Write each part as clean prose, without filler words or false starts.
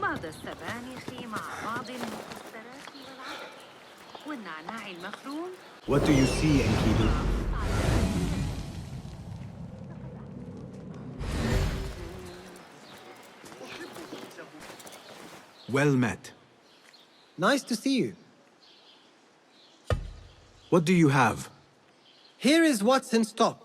بعض السبانخ مع بعض المكسرات والعسل والنعناع المفروم. What do you see, Enkidu? Well met. Nice to see you. What do you have? Here is what's in stock.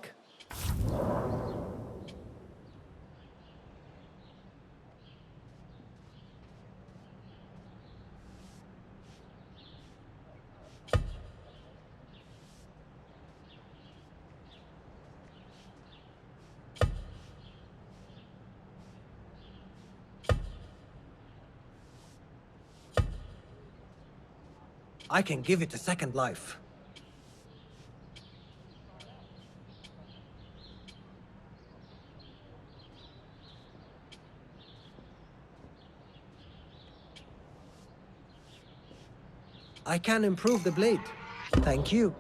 I can give it a second life. I can improve the blade. Thank you.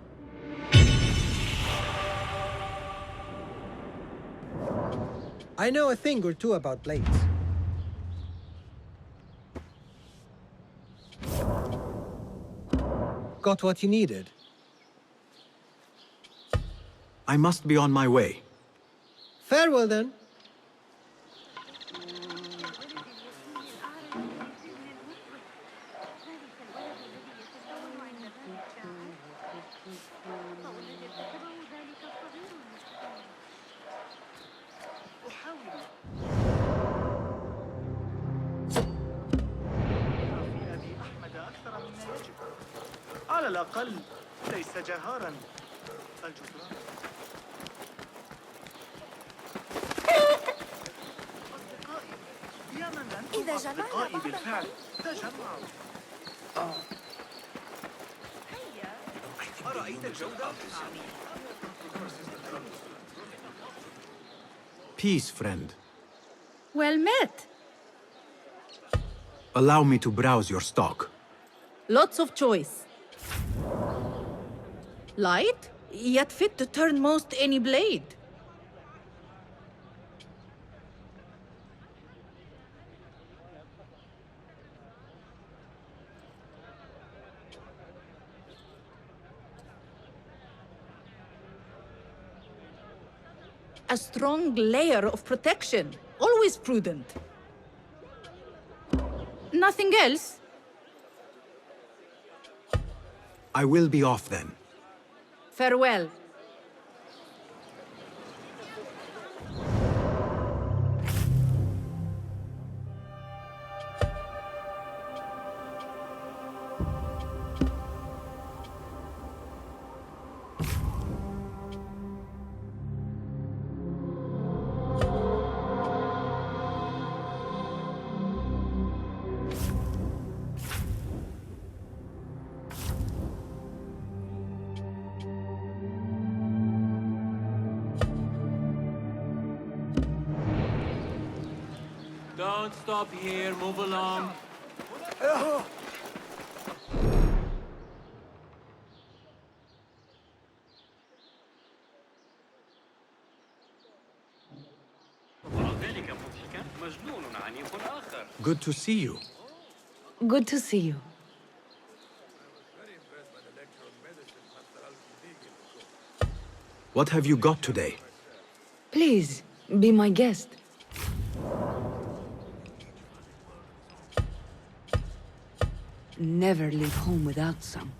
I know a thing or two about blades. Got what you needed? I must be on my way. Farewell then. على الأقل ليس جهارا الجدران. يا من أنتم أصدقائي بالفعل تجمعوا. أرأيت الجودة؟ Peace, friend. Well met. Allow me to browse your stock. Lots of choice. Light, yet fit to turn most any blade. A strong layer of protection, always prudent. Nothing else? I will be off then. Farewell. Don't stop here, move along. Good to see you. Good to see you. What have you got today? Please, be my guest. Never leave home without some.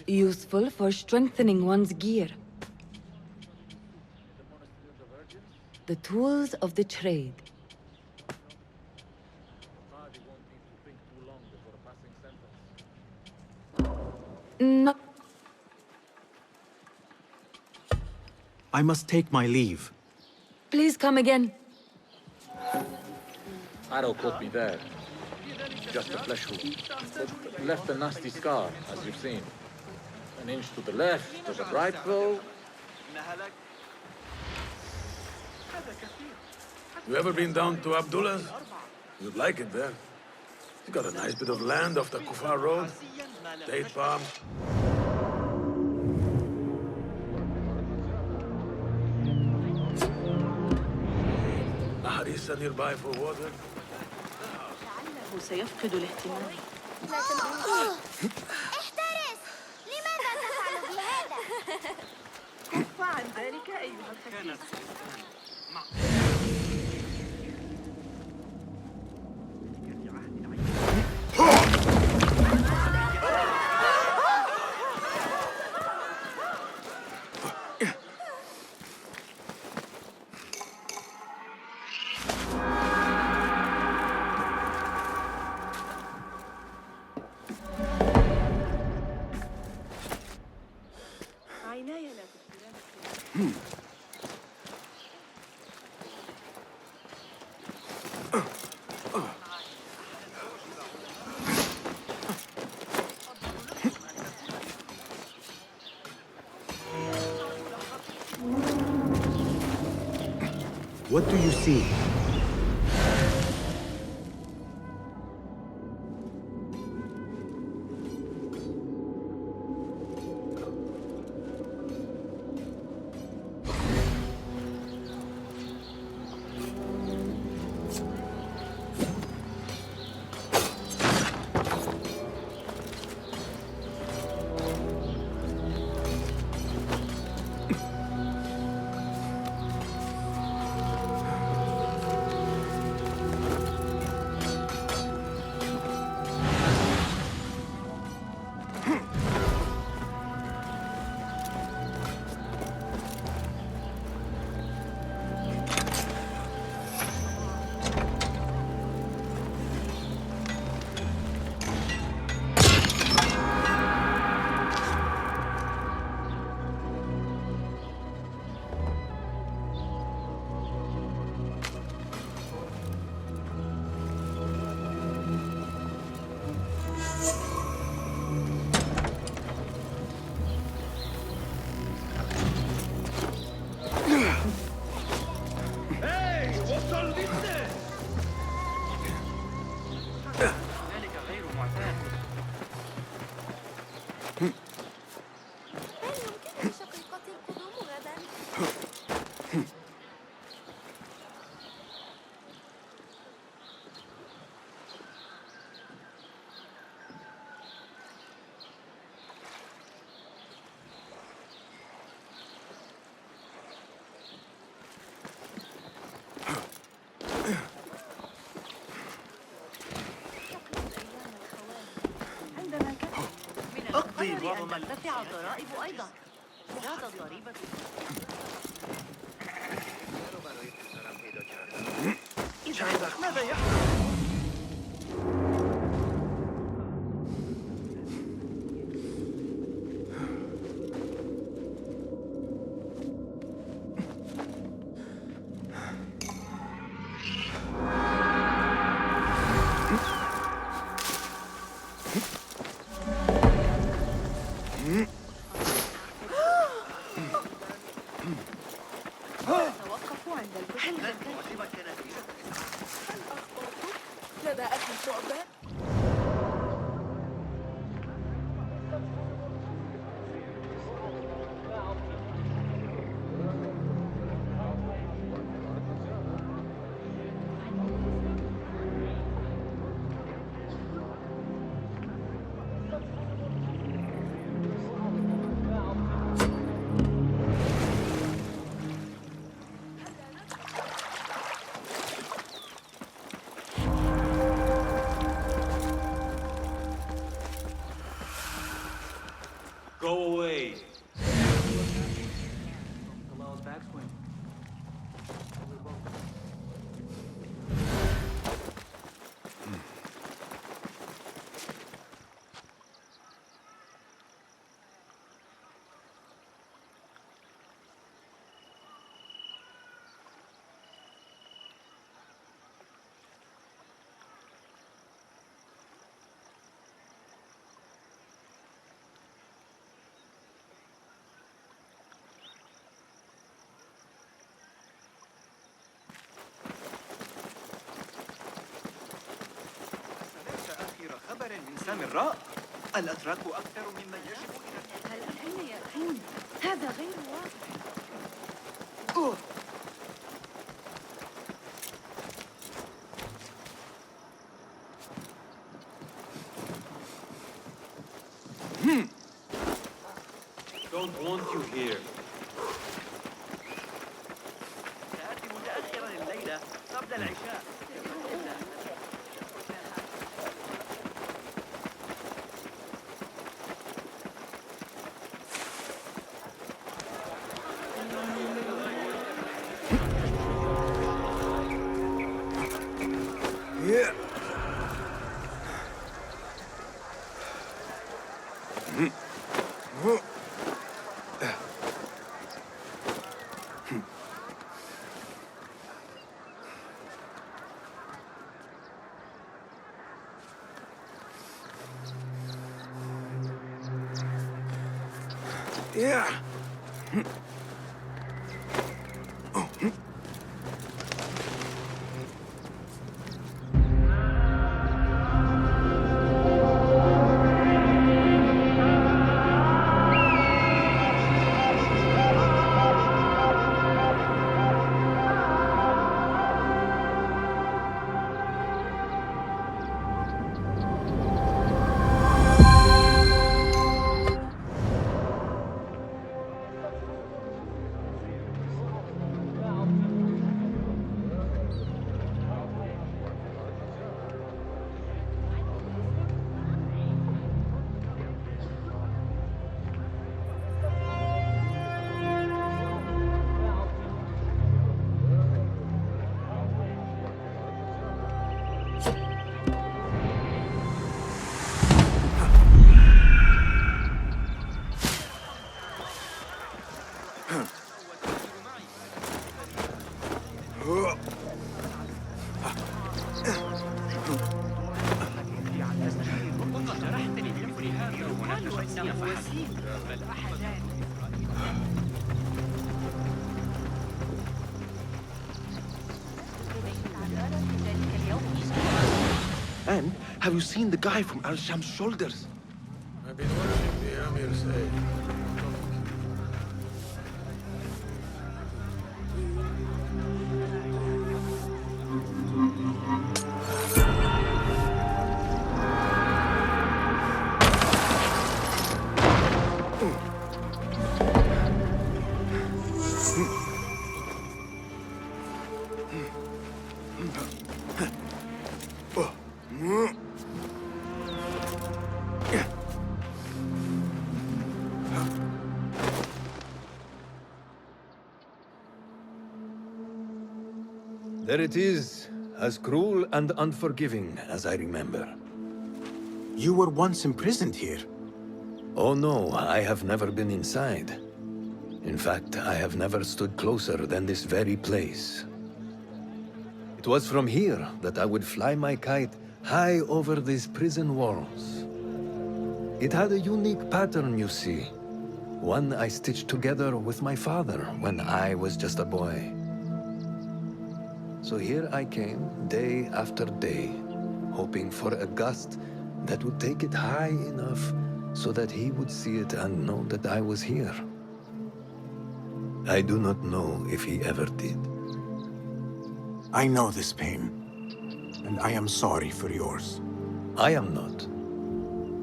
Useful for strengthening one's gear. The tools of the trade. No. I must take my leave. Please come again. Arrow caught me there. Just a flesh wound. But left a nasty scar, as you've seen. An inch to the left, to the right though. You ever been down to Abdullah's? You'd like it there. You got a nice bit of land off the Kufar Road. Date palm. A harissa nearby for water. لعله سيفقد الاهتمام. احترس! لماذا تفعل بهذا؟ كف عن ذلك أيها الحكيم. عيناي لا تبصران. What do you see? هل يمكن لشقيقتي القدوم غدا؟ عندما كان من أقضي المقرر معظم أن ترتفع الضرائب أيضا. زاد الضريبة. ماذا يحدث؟ توقفوا عند البحر. لدى أخي ثعبان؟ سامراء الأتراك أكثر مما يجب هل أين يأتون؟ هذا غير واضح. Don't want you here. سآتي متأخرا الليلة قبل العشاء. Yeah. And have you seen the guy from Al-Sham's shoulders? I've been watching the Amir say. There it is, as cruel and unforgiving as I remember. You were once imprisoned here. Oh no, I have never been inside. In fact, I have never stood closer than this very place. It was from here that I would fly my kite high over these prison walls. It had a unique pattern, you see. One I stitched together with my father when I was just a boy. So here I came, day after day, hoping for a gust that would take it high enough so that he would see it and know that I was here. I do not know if he ever did. I know this pain, and I am sorry for yours. I am not.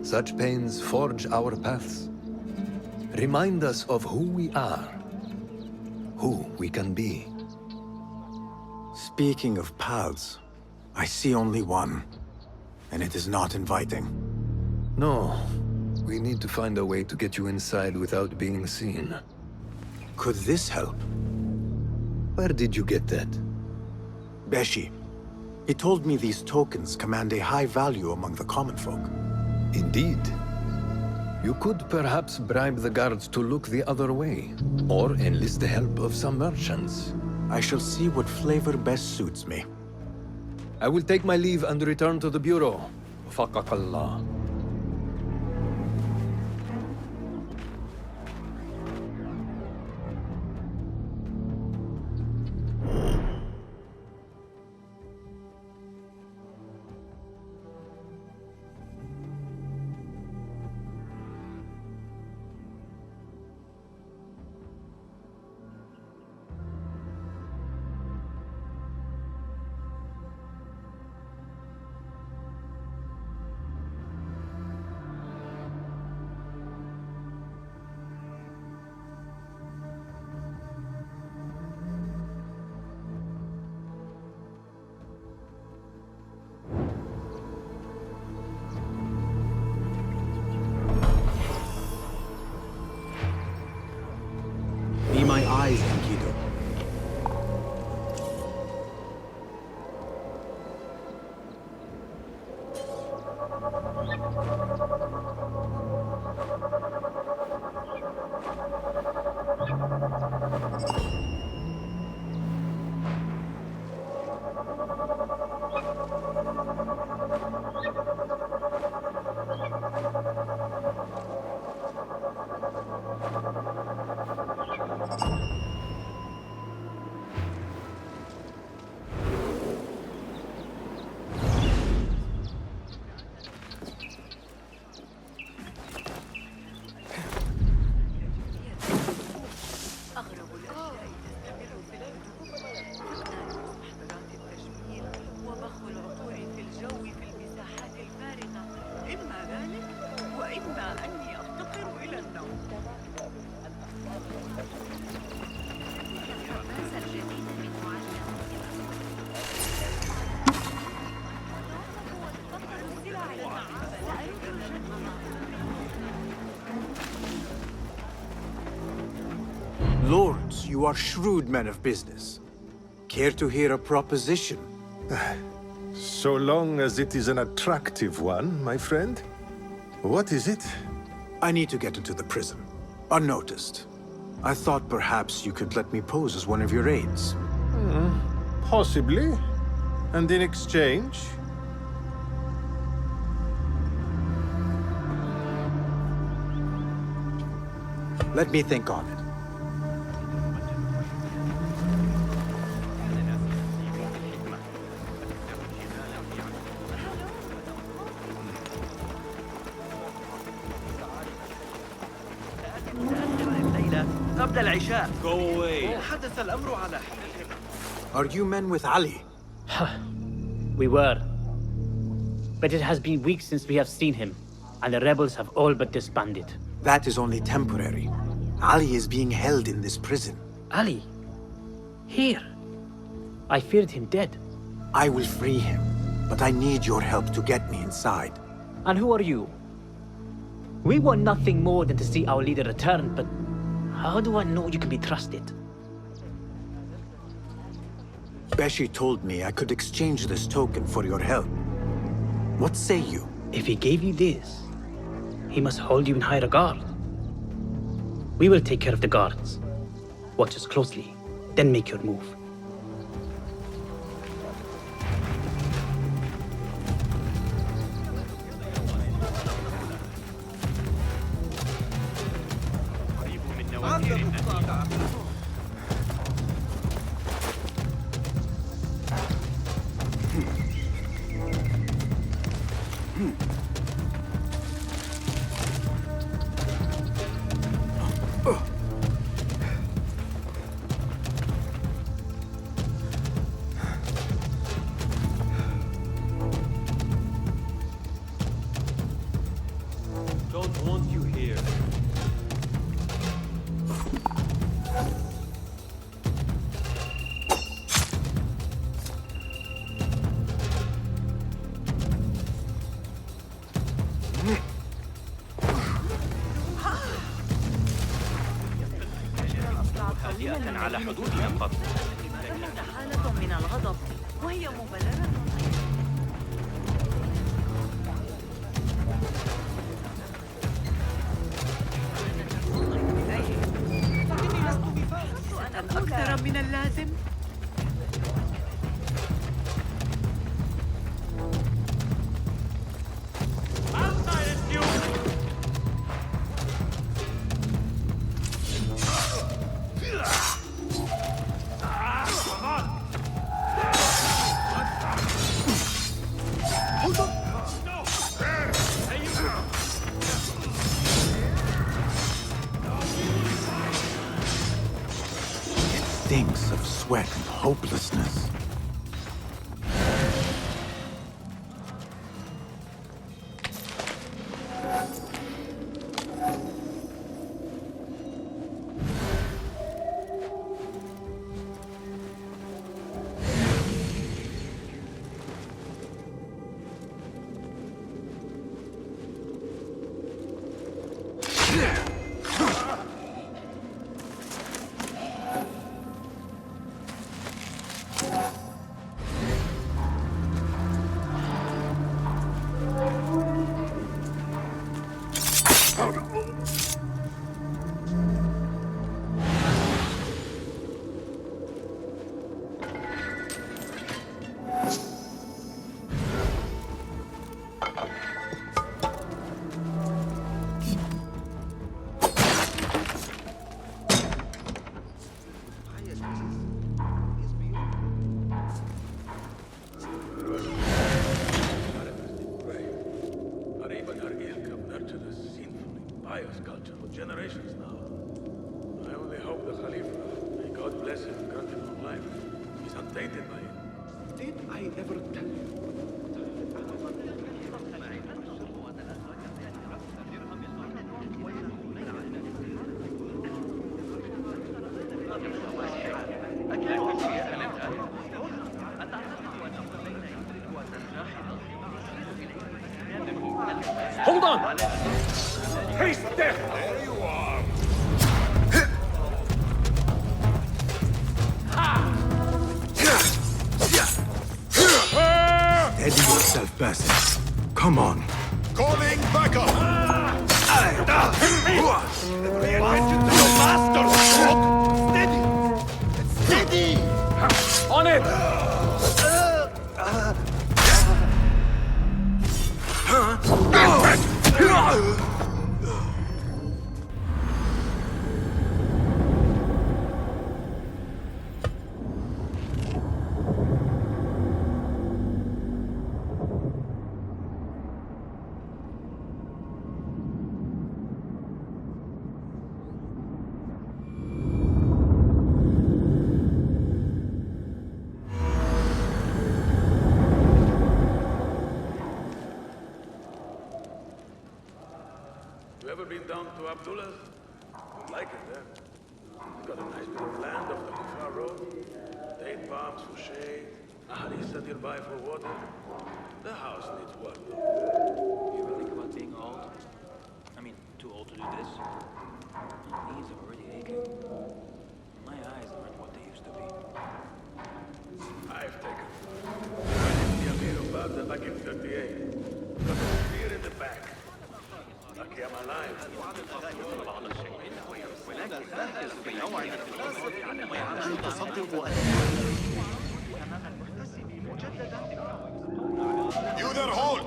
Such pains forge our paths. Remind us of who we are, who we can be. Speaking of paths, I see only one, and it is not inviting. No, we need to find a way to get you inside without being seen. Could this help? Where did you get that? Beshi. He told me these tokens command a high value among the common folk. Indeed. You could perhaps bribe the guards to look the other way, or enlist the help of some merchants. I shall see what flavor best suits me. I will take my leave and return to the Bureau. Faqakallah. Lords, you are shrewd men of business. Care to hear a proposition? So long as it is an attractive one, my friend. What is it? I need to get into the prison, unnoticed. I thought perhaps you could let me pose as one of your aides. Possibly. And in exchange? Let me think on it. قبل العشاء. Go away. حدث الأمر على حين. Are you men with Ali? We were. But it has been weeks since we have seen him, and the rebels have all but disbanded. That is only temporary. Ali is being held in this prison. Ali? Here? I feared him dead. I will free him, but I need your help to get me inside. And who are you? We want nothing more than to see our leader return, but how do I know you can be trusted? Beshi told me I could exchange this token for your help. What say you? If he gave you this, he must hold you in high regard. We will take care of the guards. Watch us closely, then make your move. Don't want you here. هادئة على حدودنا فقط. حالة من الغضب وهي مبررة. أكثر من اللازم. Stinks of sweat and hopelessness. Generations now. I only hope the Khalifa, may God bless him and grant him long life, is untainted by it. Did I ever tell you? Hold on! Haste death! There you are. Steady yourself, Bassett. Come on. Calling backup! Steady! On it! You ever been down to Abdullah's? You'd like it there. It's got a nice bit of land off the Kufar Road. Date palms for shade. A harissa nearby for water. The house needs work though. You ever think about being old? I mean, too old to do this? My knees are already aching. My eyes aren't what they used to be. I've taken the Amir of Baghdad back in 38. Got a spear in the back. Lucky I'm alive. You there, hold!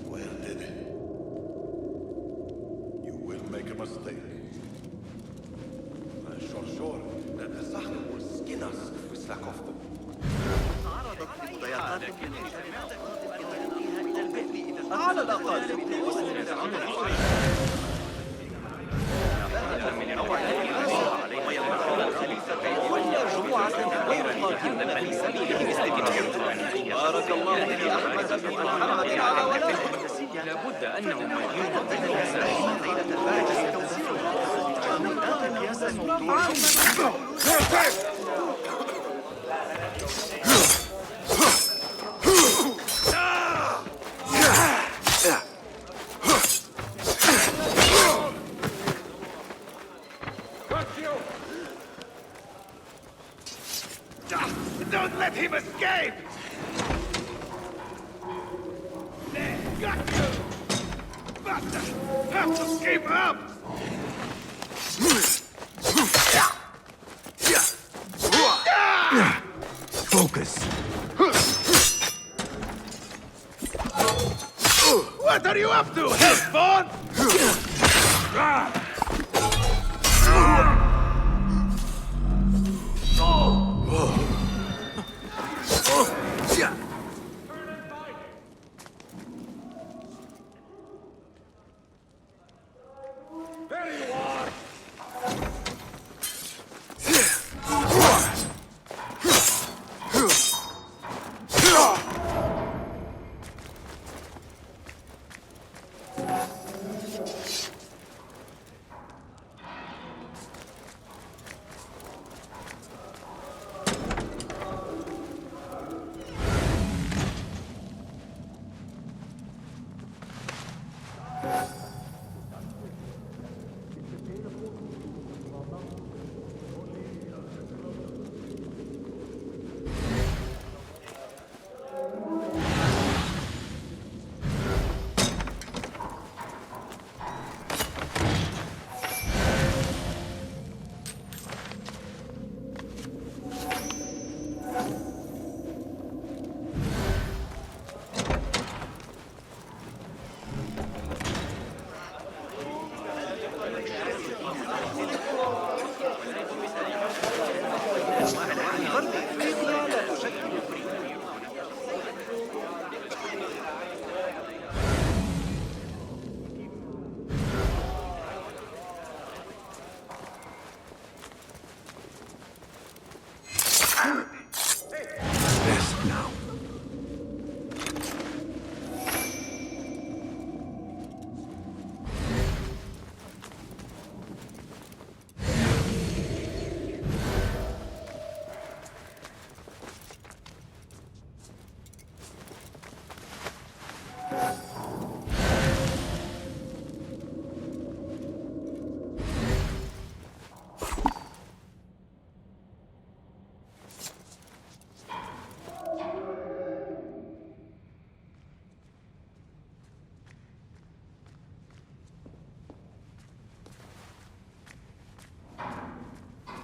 Well, did it? You will make a mistake. Sure. The Sahel will skin us if we slack off them. لابد أنهم Don't let him escape! Got you! Bastard! Have to keep up! Focus. What are you up to, Hellspawn? There you are!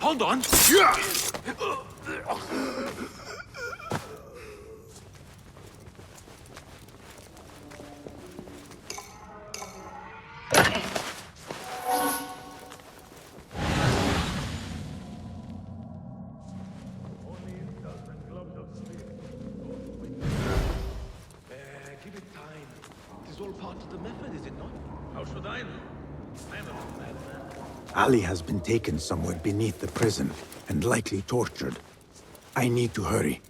Hold on. Give it time. It is all part of the method, is it not? How should I know? I am a madman. Ali has been taken somewhere beneath the prison, and likely tortured. I need to hurry.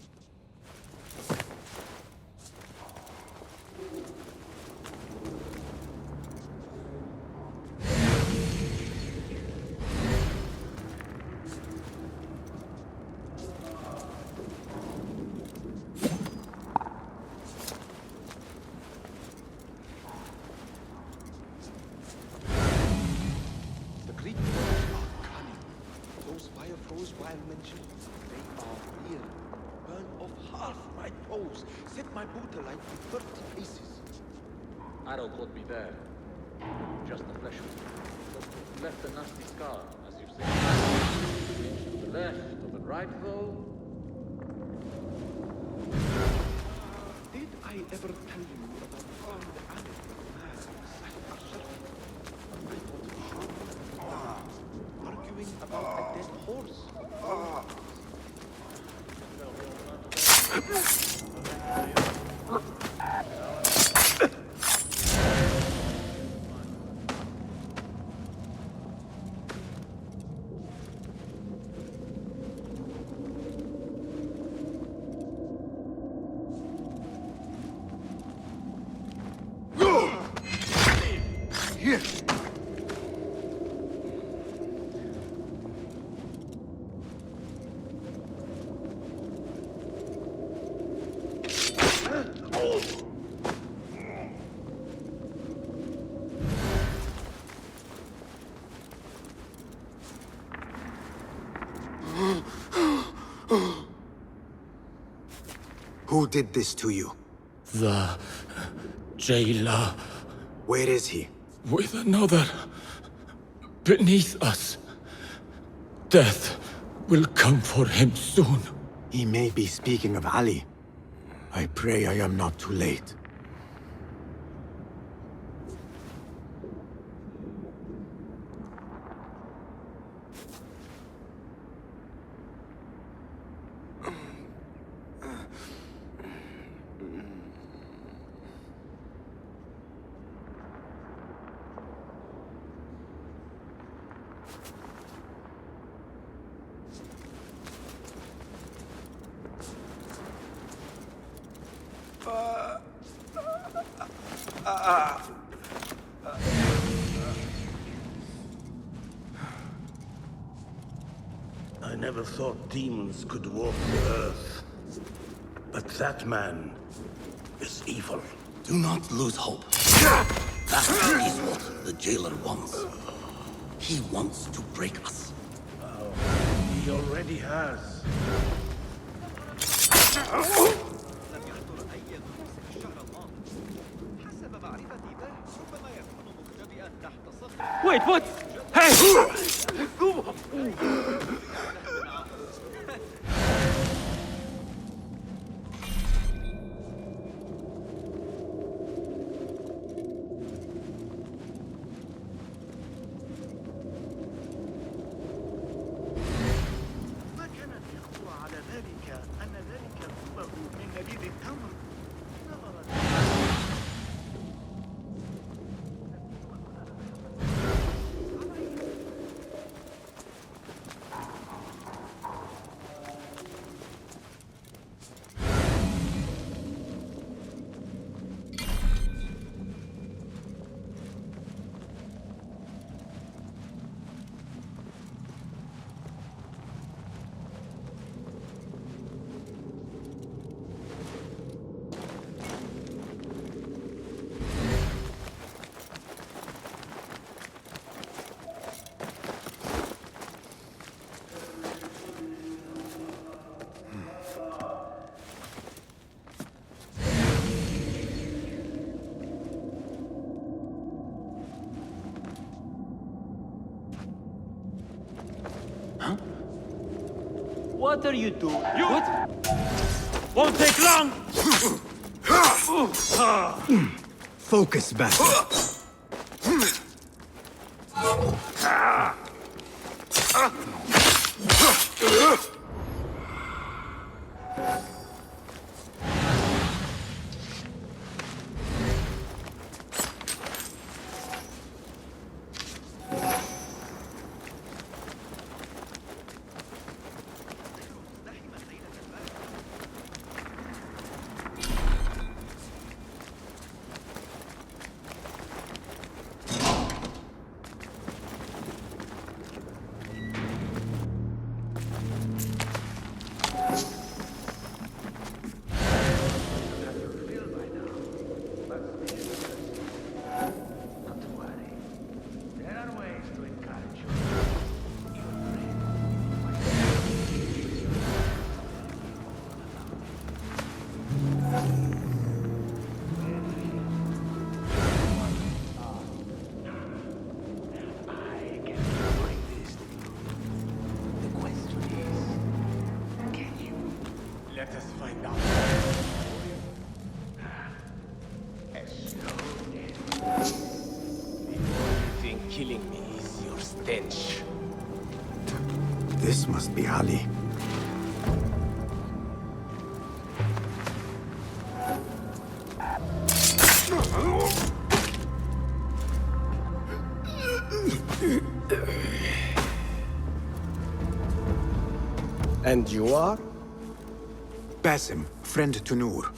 The Greek words are cunning. Those fire foes while mentioned, they are real. Burn off half my toes. Set my boot alight to 30 paces. Arrow caught me there. Just a flesh wound. But left a nasty scar, as you've seen. Inch to the left, to the right, though. Did I ever tell you about the animal man beside ourselves? I thought sure. Arguing about a dead horse. Here! Who did this to you? The jailer Where is he? with another beneath us. Death will come for him soon. He may be speaking of Ali. I pray I am not too late. I never thought demons could walk the earth. But that man is evil. Do not lose hope. That is what the jailer wants. He wants to break us. Oh, he already has. Wait, what? Hey! ما كان يخطر على ذلك أن ذلك ثوبه من نبيذ التمر. What are you two? What? Won't take long! Focus, Basim. Let us find out. The only thing killing me is your stench. This must be Ali. And you are? Basim, friend to Noor.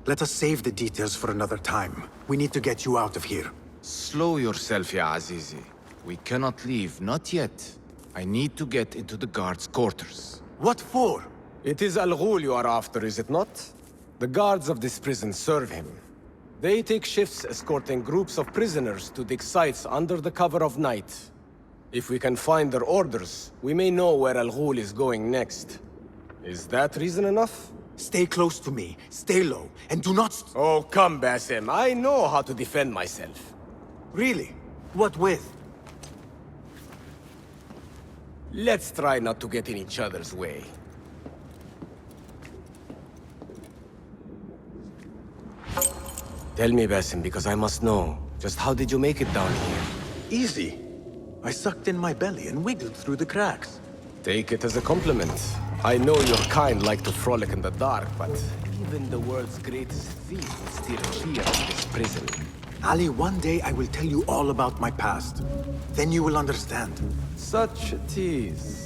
Let us save the details for another time. We need to get you out of here. Slow yourself, ya Azizi. We cannot leave, not yet. I need to get into the guards' quarters. What for? It is Al Ghul you are after, is it not? The guards of this prison serve him. They take shifts escorting groups of prisoners to dig sites under the cover of night. If we can find their orders, we may know where Al Ghul is going next. Is that reason enough? Stay close to me, stay low, and do not... Oh, come, Basim. I know how to defend myself. Really? What with? Let's try not to get in each other's way. Tell me, Basim, because I must know. Just how did you make it down here? Easy. I sucked in my belly and wiggled through the cracks. Take it as a compliment. I know your kind like to frolic in the dark, but even the world's greatest thief would steer clear of this prison. Ali, one day I will tell you all about my past. Then you will understand. Such a tease.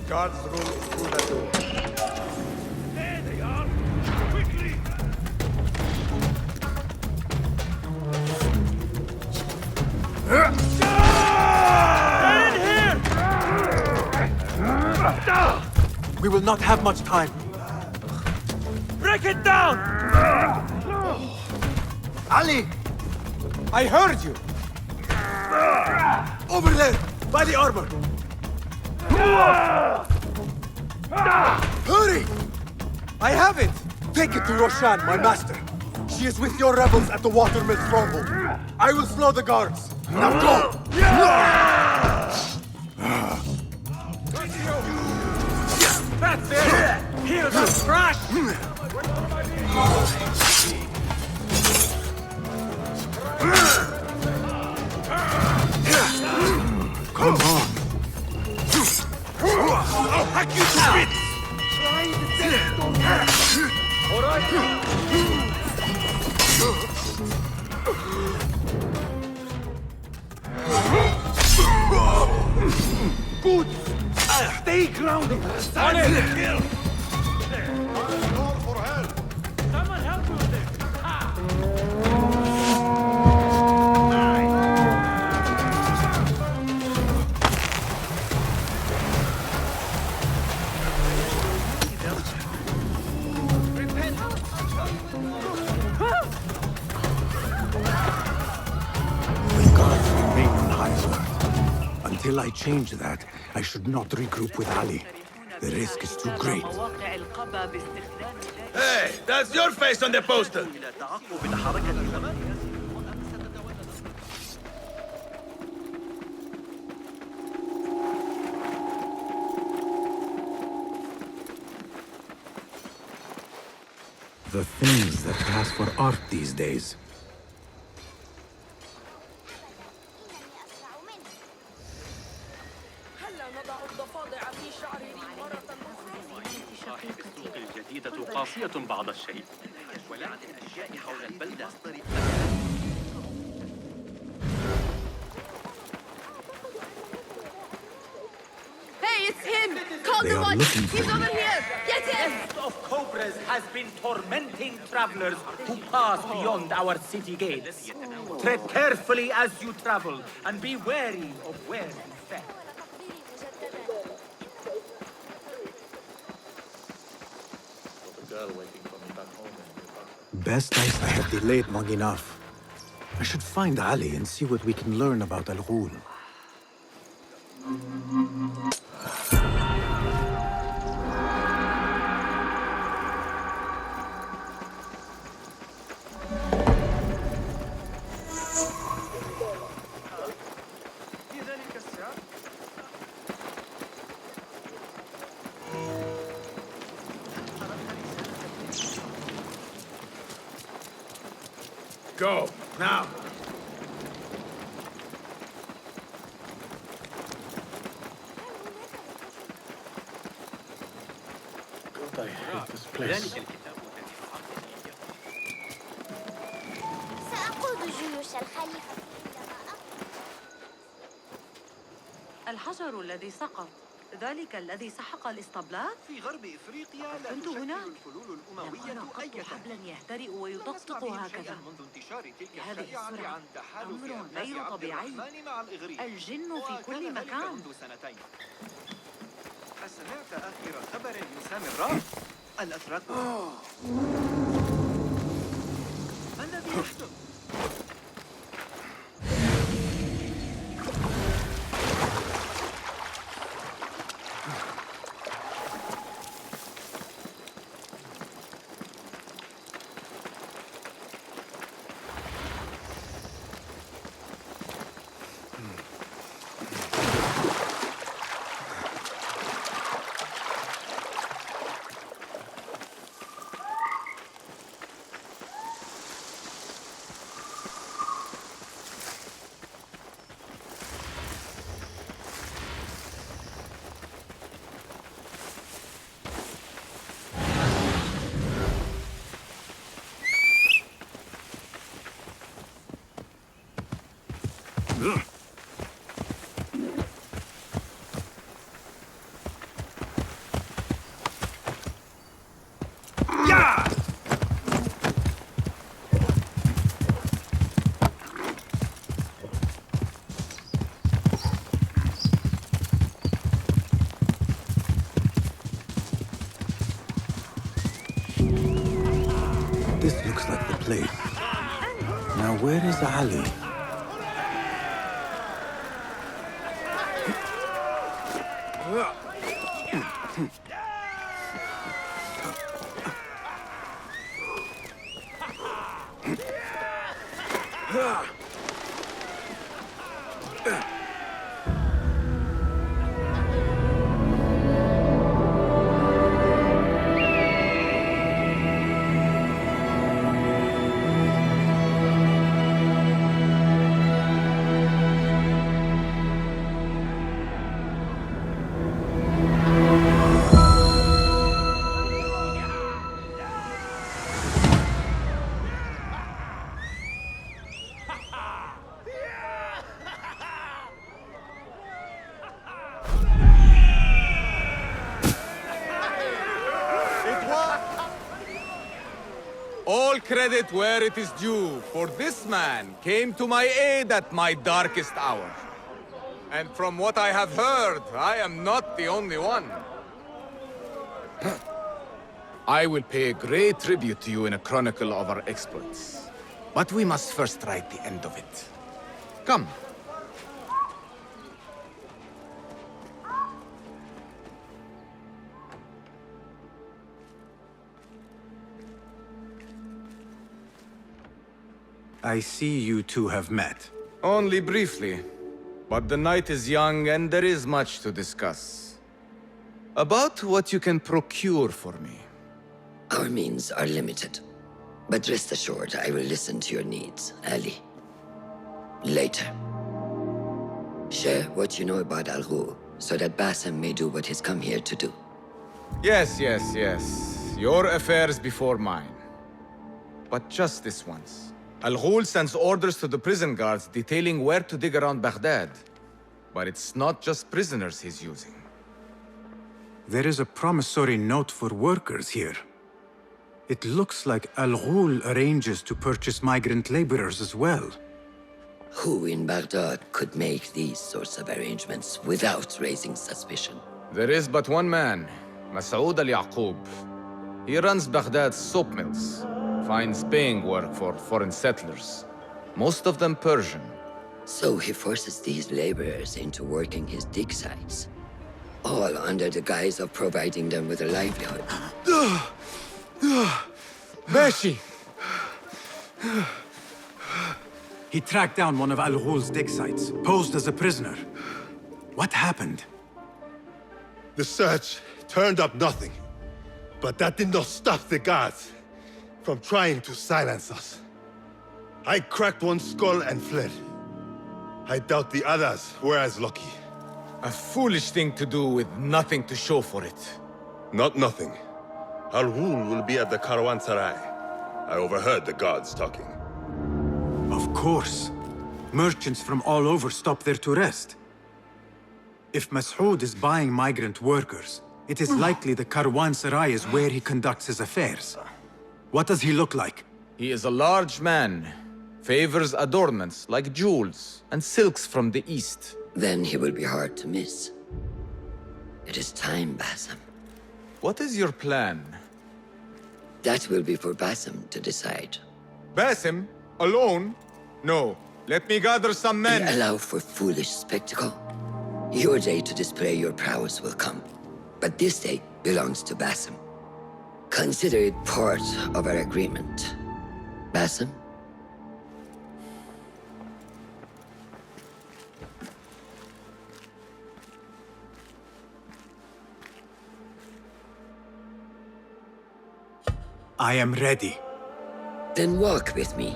Guard's room is through that door. There they are! Quickly! We will not have much time. Take it down! Ali! I heard you! Over there! By the armor! Hurry! I have it! Take it to Roshan, my master. She is with your rebels at the watermill stronghold. I will slow the guards. Now go! That's it! Hear the crash! Come on. I'll hack you to bits! All right. Good! Stay grounded! On it! Kill! Call for help! Someone help me with this! The guards remain on high alert. Until I change that, I should not regroup with Ali. The risk is too great. Hey, that's your face on the poster! The things that pass for art these days. الجديدة قاسية بعض الشيء ولعن الأشياء حول البلدة Hey, it's him! Call They the are watch! looking for He's you. over here! Get him! Nest of cobras has been tormenting travelers who pass beyond our city gates. Tread carefully as you travel, and be wary of where you step. Best I have delayed long enough. I should find Ali and see what we can learn about Al Ghul. Go, now! God, I hate this place. سأقود جيوش الخليفة الحجر الذي سقط ذلك الذي سحق الاسطبلات في غرب افريقيا لا كنت تشكل هناك الفلول الامويه لقد رقبت اي حبلا يهترئ ويطقطق هكذا منذ انتشار تلك هذه الشريعه السرعة عن تحالف أمر ابناء غير عبد طبيعي الرحمن مع الاغريق الجن في كل وكان ذلك مكان منذ سنتين أسمعت آخر خبر من سامراء؟ الأتراك ما الذي يحدث؟ place. Now where is Ali? All credit where it is due, for this man came to my aid at my darkest hour. And from what I have heard, I am not the only one. I will pay great tribute to you in a chronicle of our exploits. But we must first write the end of it. Come. I see you two have met. Only briefly. But the night is young and there is much to discuss. About what you can procure for me. Our means are limited. But rest assured, I will listen to your needs, Ali. Later. Share what you know about Al-Ghul, so that Bassem may do what he's come here to do. Yes. Your affairs before mine. But just this once. Al-Ghul sends orders to the prison guards detailing where to dig around Baghdad. But it's not just prisoners he's using. There is a promissory note for workers here. It looks like Al-Ghul arranges to purchase migrant laborers as well. Who in Baghdad could make these sorts of arrangements without raising suspicion? There is but one man, Masoud al-Yaqub. He runs Baghdad's soap mills, finds paying work for foreign settlers, most of them Persian. So he forces these laborers into working his dig sites, all under the guise of providing them with a livelihood. Beshi! He tracked down one of Al-Ghul's dig sites, posed as a prisoner. What happened? The search turned up nothing. But that did not stop the guards from trying to silence us. I cracked one skull and fled. I doubt the others were as lucky. A foolish thing to do with nothing to show for it. Not nothing. Al-Ghul will be at the Caravanserai. I overheard the guards talking. Of course. Merchants from all over stop there to rest. If Masoud is buying migrant workers, it is likely the Caravanserai is where he conducts his affairs. What does he look like? He is a large man. Favors adornments like jewels and silks from the east. Then he will be hard to miss. It is time, Bassem. What is your plan? That will be for Bassem to decide. Bassem? Alone? No. Let me gather some men. You allow for foolish spectacle. Your day to display your prowess will come. But this day belongs to Bassem. Consider it part of our agreement. Bassem? I am ready. Then walk with me.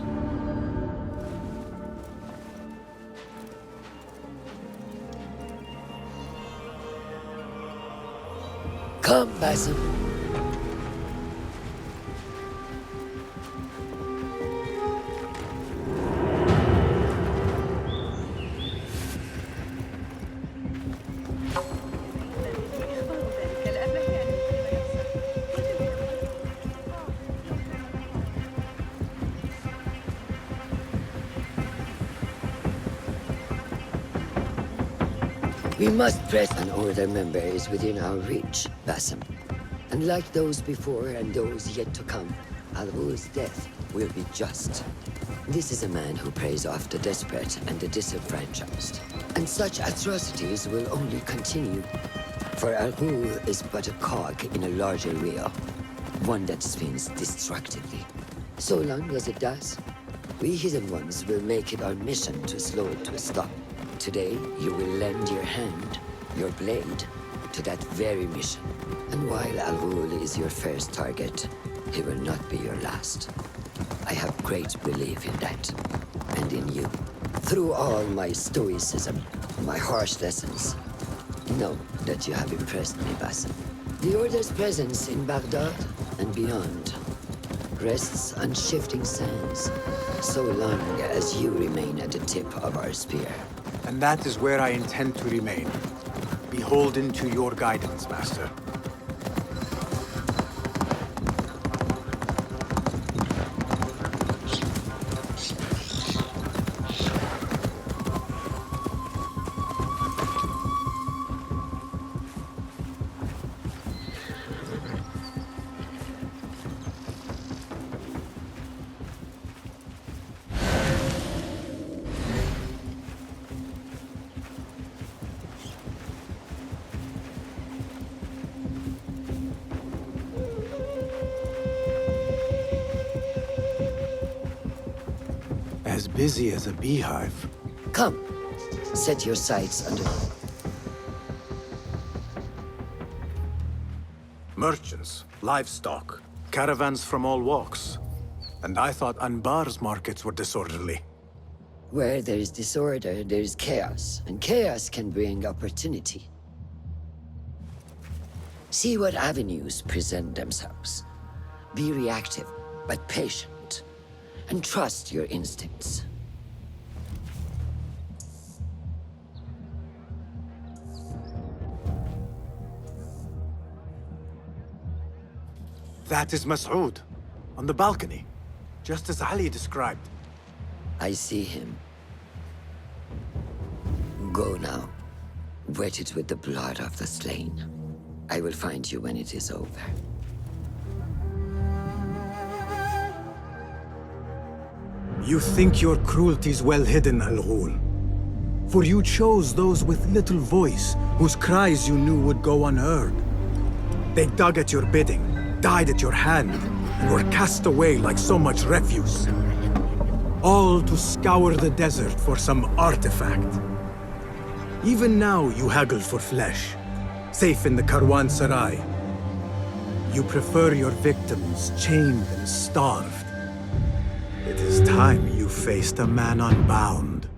Come, Bassem. We must press an order member is within our reach, Bassem. And like those before and those yet to come, Al-Ghul's death will be just. This is a man who preys off the desperate and the disenfranchised. And such atrocities will only continue. For Al Ghul is but a cog in a larger wheel, one that spins destructively. So long as it does, we Hidden Ones will make it our mission to slow it to a stop. Today, you will lend your hand, your blade, to that very mission. And while Al Ghul is your first target, he will not be your last. I have great belief in that, and in you. Through all my stoicism, my harsh lessons, know that you have impressed me, Basim. The Order's presence in Baghdad and beyond rests on shifting sands, so long as you remain at the tip of our spear. And that is where I intend to remain. Beholden to your guidance, Master. As busy as a beehive. Come, set your sights under... Merchants, livestock, caravans from all walks. And I thought Anbar's markets were disorderly. Where there is disorder, there is chaos, and chaos can bring opportunity. See what avenues present themselves. Be reactive, but patient, and trust your instincts. That is Mas'ud, on the balcony, just as Ali described. I see him. Go now. Wet it with the blood of the slain. I will find you when it is over. You think your cruelty's well hidden, Al Ghul. For you chose those with little voice, whose cries you knew would go unheard. They dug at your bidding, died at your hand, and were cast away like so much refuse. All to scour the desert for some artifact. Even now you haggle for flesh, safe in the Karwansarai. You prefer your victims chained and starved. It is time you faced a man unbound.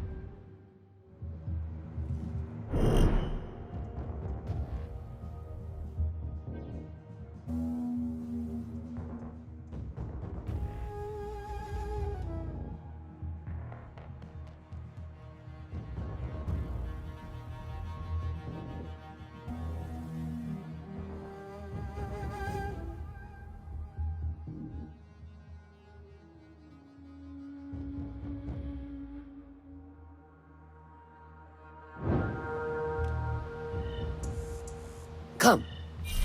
Come.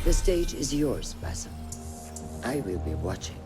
The stage is yours, Basim. I will be watching.